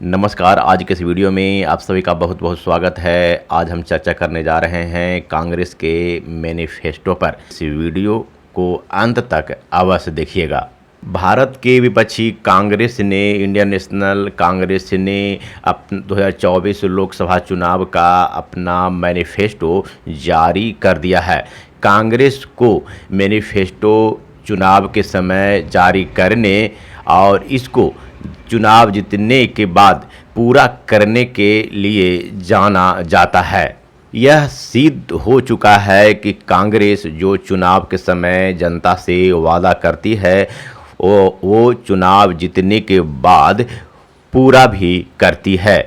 नमस्कार। आज के इस वीडियो में आप सभी का बहुत बहुत स्वागत है। आज हम चर्चा करने जा रहे हैं कांग्रेस के मैनिफेस्टो पर। इस वीडियो को अंत तक अवश्य देखिएगा। भारत के विपक्षी कांग्रेस ने, इंडियन नेशनल कांग्रेस ने 2024 लोकसभा चुनाव का अपना मैनिफेस्टो जारी कर दिया है। कांग्रेस को मैनिफेस्टो चुनाव के समय जारी करने और इसको चुनाव जीतने के बाद पूरा करने के लिए जाना जाता है। यह सिद्ध हो चुका है कि कांग्रेस जो चुनाव के समय जनता से वादा करती है वो चुनाव जीतने के बाद पूरा भी करती है।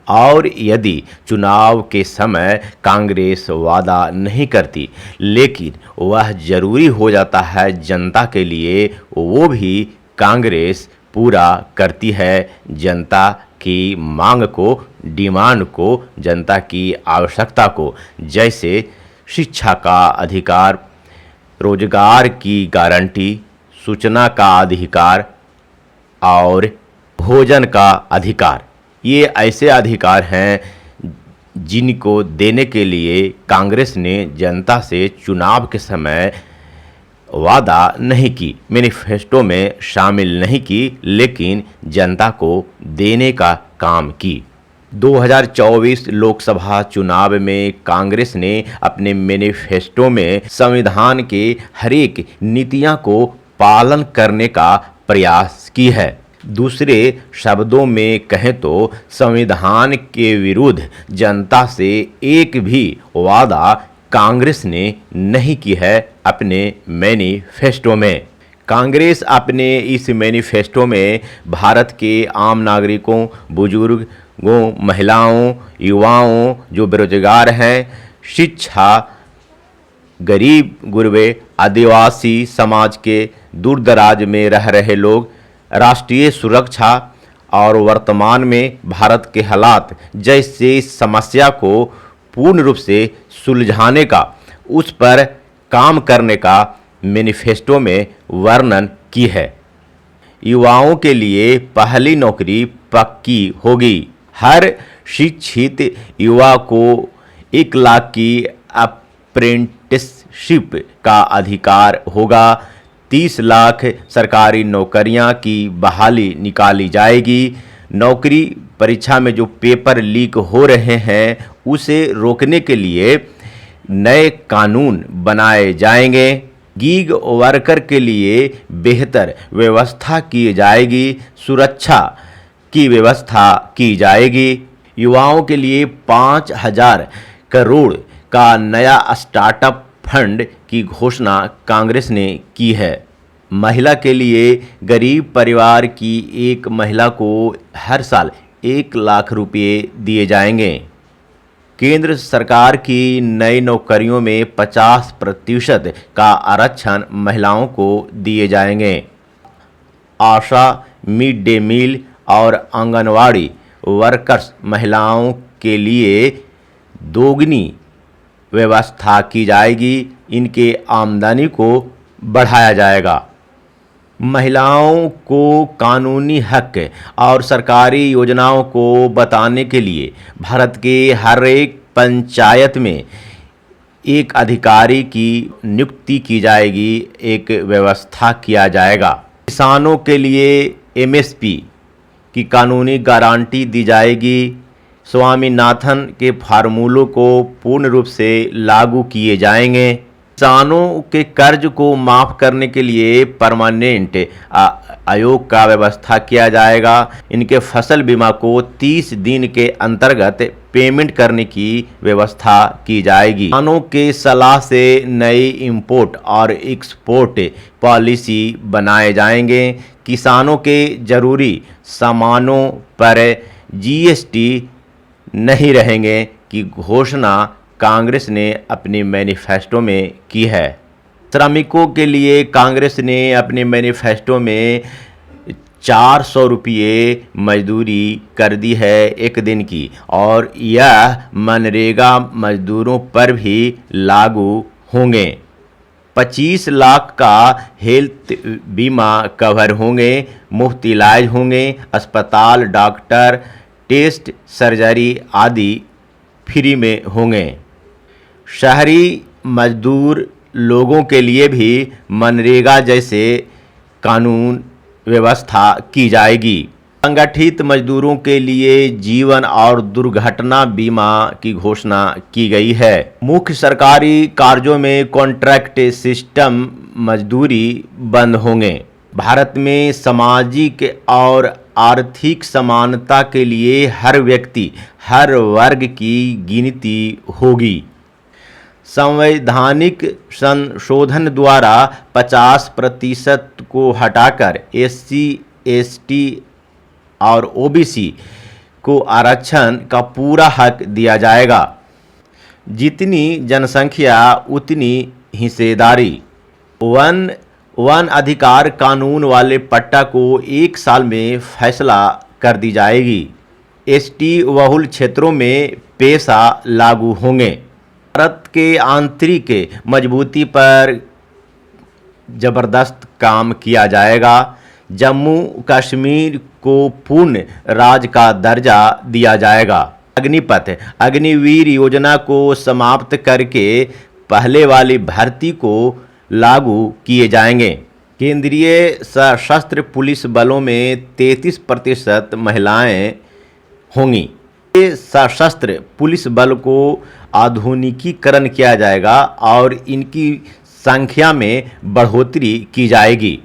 और यदि चुनाव के समय कांग्रेस वादा नहीं करती लेकिन वह ज़रूरी हो जाता है जनता के लिए, वो भी कांग्रेस पूरा करती है। जनता की मांग को, डिमांड को, जनता की आवश्यकता को, जैसे शिक्षा का अधिकार, रोजगार की गारंटी, सूचना का अधिकार और भोजन का अधिकार। ये ऐसे अधिकार हैं जिनको देने के लिए कांग्रेस ने जनता से चुनाव के समय वादा नहीं की, मैनिफेस्टो में शामिल नहीं की, लेकिन जनता को देने का काम की। 2024 लोकसभा चुनाव में कांग्रेस ने अपने मैनिफेस्टो में संविधान के हर एक नीतियां को पालन करने का प्रयास की है। दूसरे शब्दों में कहें तो संविधान के विरुद्ध जनता से एक भी वादा कांग्रेस ने नहीं की है अपने मैनिफेस्टो में। कांग्रेस अपने इस मैनिफेस्टो में भारत के आम नागरिकों, बुजुर्गों, महिलाओं, युवाओं जो बेरोजगार हैं, शिक्षा, गरीब गुरबे, आदिवासी समाज के दूर दराज में रह रहे लोग, राष्ट्रीय सुरक्षा और वर्तमान में भारत के हालात जैसे समस्या को पूर्ण रूप से सुलझाने का, उस पर काम करने का मैनिफेस्टो में वर्णन की है। युवाओं के लिए पहली नौकरी पक्की होगी। हर शिक्षित युवा को 1 लाख की अप्रेंटिसशिप का अधिकार होगा। 30 लाख सरकारी नौकरियां की बहाली निकाली जाएगी। नौकरी परीक्षा में जो पेपर लीक हो रहे हैं उसे रोकने के लिए नए कानून बनाए जाएंगे। गीग वर्कर के लिए बेहतर व्यवस्था की जाएगी। सुरक्षा की व्यवस्था की जाएगी। युवाओं के लिए 5,000 करोड़ का नया स्टार्टअप फंड की घोषणा कांग्रेस ने की है। महिला के लिए गरीब परिवार की एक महिला को हर साल 1 लाख रुपये दिए जाएंगे। केंद्र सरकार की नई नौकरियों में 50% का आरक्षण महिलाओं को दिए जाएंगे। आशा, मिड डे मील और आंगनवाड़ी वर्कर्स महिलाओं के लिए दोगुनी व्यवस्था की जाएगी। इनके आमदनी को बढ़ाया जाएगा। महिलाओं को कानूनी हक और सरकारी योजनाओं को बताने के लिए भारत के हर एक पंचायत में एक अधिकारी की नियुक्ति की जाएगी, एक व्यवस्था किया जाएगा। किसानों के लिए MSP की कानूनी गारंटी दी जाएगी। स्वामीनाथन के फार्मूलों को पूर्ण रूप से लागू किए जाएंगे। किसानों के कर्ज को माफ़ करने के लिए परमानेंट आयोग का व्यवस्था किया जाएगा। इनके फसल बीमा को 30 दिन के अंतर्गत पेमेंट करने की व्यवस्था की जाएगी। किसानों के सलाह से नई इंपोर्ट और एक्सपोर्ट पॉलिसी बनाए जाएंगे। किसानों के जरूरी सामानों पर GST नहीं रहेंगे की घोषणा कांग्रेस ने अपने मैनिफेस्टो में की है। श्रमिकों के लिए कांग्रेस ने अपने मैनिफेस्टो में 400 रुपये मजदूरी कर दी है 1 दिन की, और यह मनरेगा मजदूरों पर भी लागू होंगे। 25 लाख का हेल्थ बीमा कवर होंगे, मुफ्त इलाज होंगे, अस्पताल, डॉक्टर, टेस्ट, सर्जरी आदि फ्री में होंगे। शहरी मजदूर लोगों के लिए भी मनरेगा जैसे कानून व्यवस्था की जाएगी। संगठित मजदूरों के लिए जीवन और दुर्घटना बीमा की घोषणा की गई है। मुख्य सरकारी कार्यों में कॉन्ट्रैक्ट सिस्टम मजदूरी बंद होंगे। भारत में सामाजिक और आर्थिक समानता के लिए हर व्यक्ति, हर वर्ग की गिनती होगी। संवैधानिक संशोधन द्वारा 50% को हटाकर SC, ST और OBC को आरक्षण का पूरा हक दिया जाएगा। जितनी जनसंख्या उतनी हिस्सेदारी। वन अधिकार कानून वाले पट्टा को 1 साल में फैसला कर दी जाएगी। ST बहुल क्षेत्रों में पेशा लागू होंगे। भारत के आंतरिक मजबूती पर जबरदस्त काम किया जाएगा। जम्मू कश्मीर को पूर्ण राज्य का दर्जा दिया जाएगा। अग्निपथ, अग्निवीर योजना को समाप्त करके पहले वाली भर्ती को लागू किए जाएंगे। केंद्रीय सशस्त्र पुलिस बलों में 33% महिलाएं होंगी। सशस्त्र पुलिस बल को आधुनिकीकरण किया जाएगा और इनकी संख्या में बढ़ोतरी की जाएगी।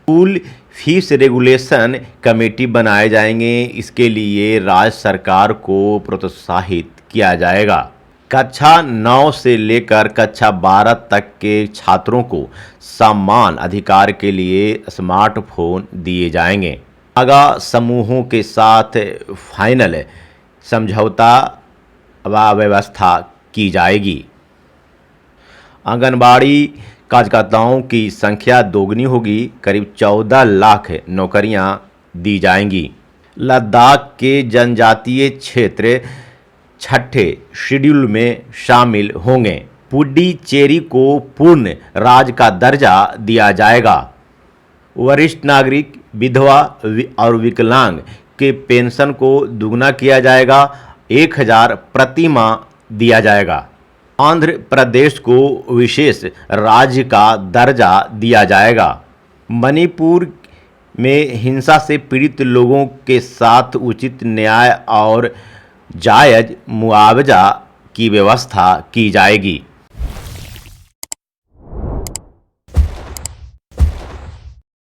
स्कूल फीस रेगुलेशन कमेटी बनाए जाएंगे। इसके लिए राज्य सरकार को प्रोत्साहित किया जाएगा। कक्षा 9 से लेकर कक्षा 12 तक के छात्रों को समान अधिकार के लिए स्मार्टफोन दिए जाएंगे। नागा समूहों के साथ फाइनल समझौता व व्यवस्था की जाएगी। आंगनबाड़ी कार्यकर्ताओं की संख्या दोगुनी होगी। करीब 14 लाख नौकरियां दी जाएंगी। लद्दाख के जनजातीय क्षेत्र 6ठे शेड्यूल में शामिल होंगे। पुडुचेरी को पूर्ण राज्य का दर्जा दिया जाएगा। वरिष्ठ नागरिक, विधवा और विकलांग के पेंशन को दुगना किया जाएगा। 1000 प्रति माह दिया जाएगा। आंध्र प्रदेश को विशेष राज्य का दर्जा दिया जाएगा। मणिपुर में हिंसा से पीड़ित लोगों के साथ उचित न्याय और जायज़ मुआवजा की व्यवस्था की जाएगी।